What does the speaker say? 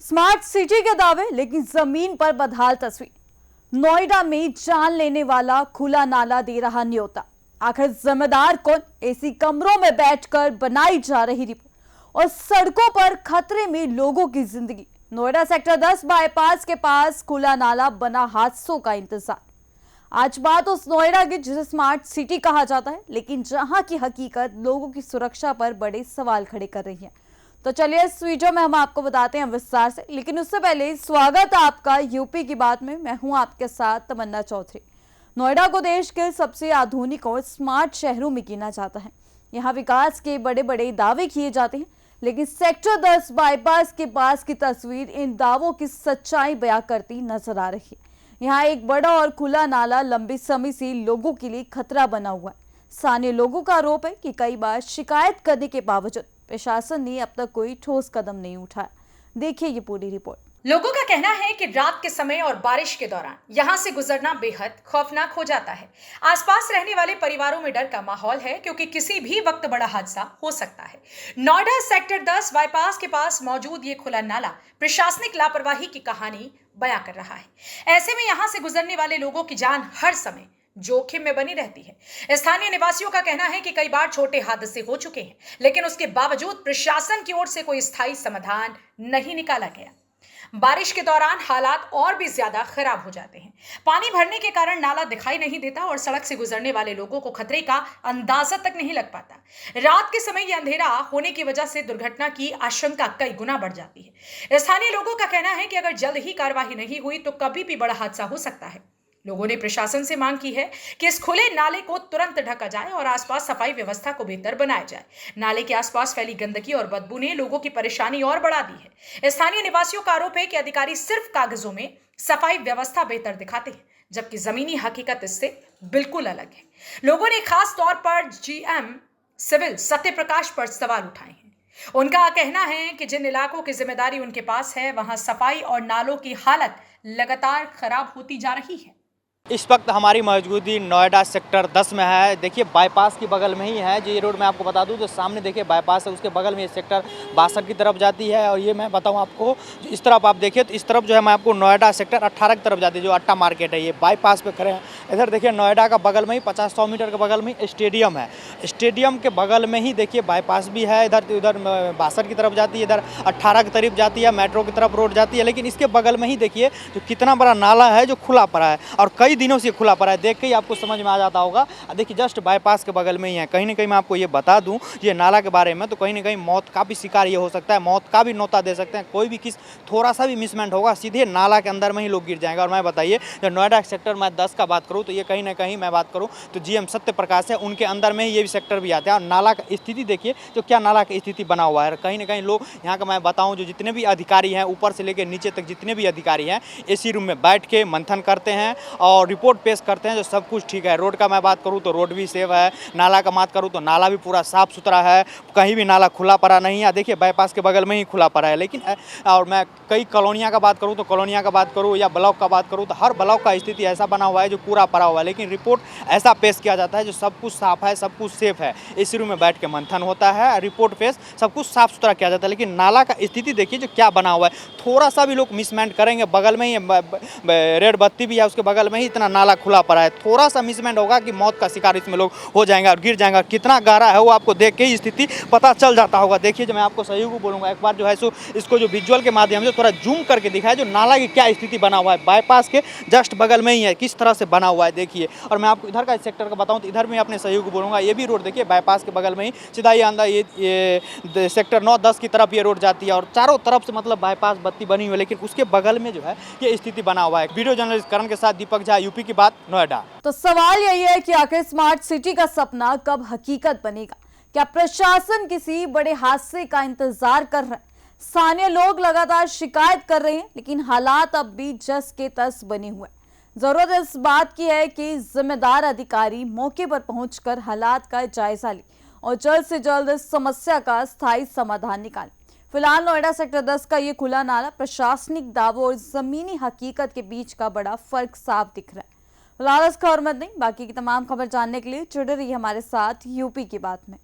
Smart city के दावे लेकिन जमीन पर बदहाल तस्वीर। नोएडा में जान लेने वाला खुला नाला दे रहा न्योता। आखिर जिम्मेदार कौन? एसी कमरों में बैठकर बनाई जा रही रिपोर्ट और सड़कों पर खतरे में लोगों की जिंदगी। नोएडा सेक्टर 10 बाईपास के पास खुला नाला बना हादसों का इंतजार। आज बात उस नोएडा की जिसे स्मार्ट सिटी कहा जाता है, लेकिन जहां की हकीकत लोगों की सुरक्षा पर बड़े सवाल खड़े कर रही है। तो चलिए इस वीडियो में हम आपको बताते हैं विस्तार से, लेकिन उससे पहले स्वागत है आपका यूपी की बात में। मैं हूं आपके साथ तमन्ना चौधरी। नोएडा को देश के सबसे आधुनिक और स्मार्ट शहरों में गिना जाता है। यहाँ विकास के बड़े बड़े दावे किए जाते हैं, लेकिन सेक्टर 10 बाईपास के पास की तस्वीर इन दावों की सच्चाई बयां करती नजर आ रही है। यहाँ एक बड़ा और खुला नाला लंबे समय से लोगों के लिए खतरा बना हुआ है। स्थानीय लोगों का आरोप है कि कई बार शिकायत करने के बावजूद प्रशासन ने अब तक कोई ठोस कदम नहीं उठाया। देखिए ये पूरी रिपोर्ट। लोगों का कहना है कि रात के समय और बारिश के दौरान यहां से गुजरना बेहद खौफनाक हो जाता है। आसपास रहने वाले परिवारों में डर का माहौल है, क्योंकि किसी भी वक्त बड़ा हादसा हो सकता है। नोएडा सेक्टर 10 बाईपास के पास मौजूद ये खुला नाला प्रशासनिक लापरवाही की कहानी बयां कर रहा है। ऐसे में यहां से गुजरने वाले लोगों की जान हर समय जोखिम में बनी रहती है। स्थानीय निवासियों का कहना है कि कई बार छोटे हादसे हो चुके हैं, लेकिन उसके बावजूद प्रशासन की ओर से कोई स्थायी समाधान नहीं निकाला गया। बारिश के दौरान हालात और भी ज्यादा खराब हो जाते हैं। पानी भरने के कारण नाला दिखाई नहीं देता और सड़क से गुजरने वाले लोगों को खतरे का अंदाजा तक नहीं लग पाता। रात के समय यह अंधेरा होने की वजह से दुर्घटना की आशंका कई गुना बढ़ जाती है। स्थानीय लोगों का कहना है कि अगर जल्द ही कार्यवाही नहीं हुई तो कभी भी बड़ा हादसा हो सकता है। लोगों ने प्रशासन से मांग की है कि इस खुले नाले को तुरंत ढका जाए और आसपास सफाई व्यवस्था को बेहतर बनाया जाए। नाले के आसपास फैली गंदगी और बदबू ने लोगों की परेशानी और बढ़ा दी है। स्थानीय निवासियों का आरोप है कि अधिकारी सिर्फ कागजों में सफाई व्यवस्था बेहतर दिखाते हैं, जबकि जमीनी हकीकत इससे बिल्कुल अलग है। लोगों ने खास तौर पर जीएम सिविल सत्यप्रकाश पर सवाल उठाए हैं। उनका कहना है कि जिन इलाकों की जिम्मेदारी उनके पास है, वहां सफाई और नालों की हालत लगातार खराब होती जा रही है। इस वक्त हमारी मौजूदगी नोएडा सेक्टर 10 में है। देखिए बाईपास के बगल में ही है जो ये रोड। मैं आपको बता दूं, जो सामने देखिए बाईपास है, उसके बगल में ये सेक्टर 62 की तरफ जाती है। और ये मैं बताऊं आपको, इस तरफ आप देखिए तो इस तरफ जो है मैं आपको नोएडा सेक्टर 18 की तरफ जाती है, जो अट्टा मार्केट है। ये बाईपास पे खड़े हैं। इधर देखिए नोएडा का बगल में ही 50-100 मीटर के बगल में स्टेडियम है। स्टेडियम के बगल में ही देखिए बाईपास भी है। इधर 62 की तरफ जाती है, इधर 18 की तरफ जाती है, मेट्रो की तरफ रोड जाती है। लेकिन इसके बगल में ही देखिए जो कितना बड़ा नाला है जो खुला पड़ा है, और कई दिनों से खुला पड़ा है। देख के ही आपको समझ में आ जाता होगा। देखिए जस्ट बाईपास के बगल में ही है। कहीं ना कहीं मैं आपको ये बता दूं ये नाला के बारे में, तो कहीं ना कहीं मौत का भी शिकार ये हो सकता है, मौत का भी न्योता दे सकते हैं। कोई भी थोड़ा सा भी मिसमेंट होगा, सीधे नाला के अंदर में ही लोग गिर जाएंगे। और मैं बताइए जो नोएडा सेक्टर में 10 का बात करूँ तो ये कहीं ना कहीं मैं बात करूँ तो जीएम सत्यप्रकाश है, उनके अंदर में ही ये भी सेक्टर भी आता है। और नाला का स्थिति देखिए जो क्या नाला की स्थिति बना हुआ है। कहीं ना कहीं लोग यहाँ का मैं बताऊँ जो जितने भी अधिकारी हैं, ऊपर से लेकर नीचे तक जितने भी अधिकारी हैं, एसी रूम में बैठ के मंथन करते हैं और रिपोर्ट पेश करते हैं जो सब कुछ ठीक है। रोड का मैं बात करूं तो रोड भी सेफ है। नाला का बात करूं तो नाला भी पूरा साफ सुथरा है, कहीं भी नाला खुला पड़ा नहीं है। देखिए बाईपास के बगल में ही खुला पड़ा है। लेकिन और मैं कई कॉलोनियां का बात करूं तो कॉलोनियां का बात करूं या ब्लॉक का बात करूं तो हर ब्लॉक का स्थिति ऐसा बना हुआ है जो पूरा पड़ा हुआ है। लेकिन रिपोर्ट ऐसा पेश किया जाता है जो सब कुछ साफ है, सब कुछ सेफ है। इस रूम में बैठ के मंथन होता है, रिपोर्ट पेश सब कुछ साफ सुथरा किया जाता है। लेकिन नाला का स्थिति देखिए जो क्या बना हुआ है। थोड़ा सा भी लोग मिसमेंट करेंगे, बगल में ही रेड बत्ती भी है, उसके बगल में ही इतना नाला खुला पड़ा है। थोड़ा सा मिसमेंट होगा कि मौत का शिकार इसमें लोग हो जाएंगे और गिर जाएंगे। कितना गहरा है वो आपको देख के ही स्थिति पता चल जाता होगा। देखिए जो मैं आपको सहयोग बोलूँगा, एक बार जो है सो इसको जो विजुअल के माध्यम से थोड़ा जूम करके दिखाया जो नाला की क्या स्थिति बना हुआ है। बाईपास के जस्ट बगल में ही है, किस तरह से बना हुआ है देखिए। और मैं आपको इधर का सेक्टर का बताऊँ तो इधर में अपने सहयोग बोलूँगा, ये भी रोड देखिए बाईपास के बगल में ही सीधा ये अंदर ये सेक्टर 9-10 की तरफ ये रोड जाती है। और चारों तरफ से मतलब बाईपास बत्ती बनी हुई है, लेकिन उसके बगल में जो है ये स्थिति बना हुआ है। वीडियो जर्नलिस्ट करण के साथ दीपक झा, यूपी की बात, नोएडा। तो सवाल यही है कि आखिर स्मार्ट सिटी का सपना कब हकीकत बनेगा? क्या प्रशासन किसी बड़े हादसे का इंतजार कर रहा है? स्थानीय लोग लगातार शिकायत कर रहे हैं, लेकिन हालात अब भी जस के तस बने हुए हैं। जरूरत इस बात की है कि जिम्मेदार अधिकारी मौके पर पहुंचकर हालात का जायजा लें और जल्द से जल्द इस समस्या का स्थायी समाधान निकालें। फिलहाल नोएडा सेक्टर 10 का ये खुला नाला प्रशासनिक दावों और जमीनी हकीकत के बीच का बड़ा फर्क साफ दिख रहा है। फिलहाल इस खबर में नहीं, बाकी की तमाम खबर जानने के लिए जुड़े रहिए हमारे साथ यूपी की बात में।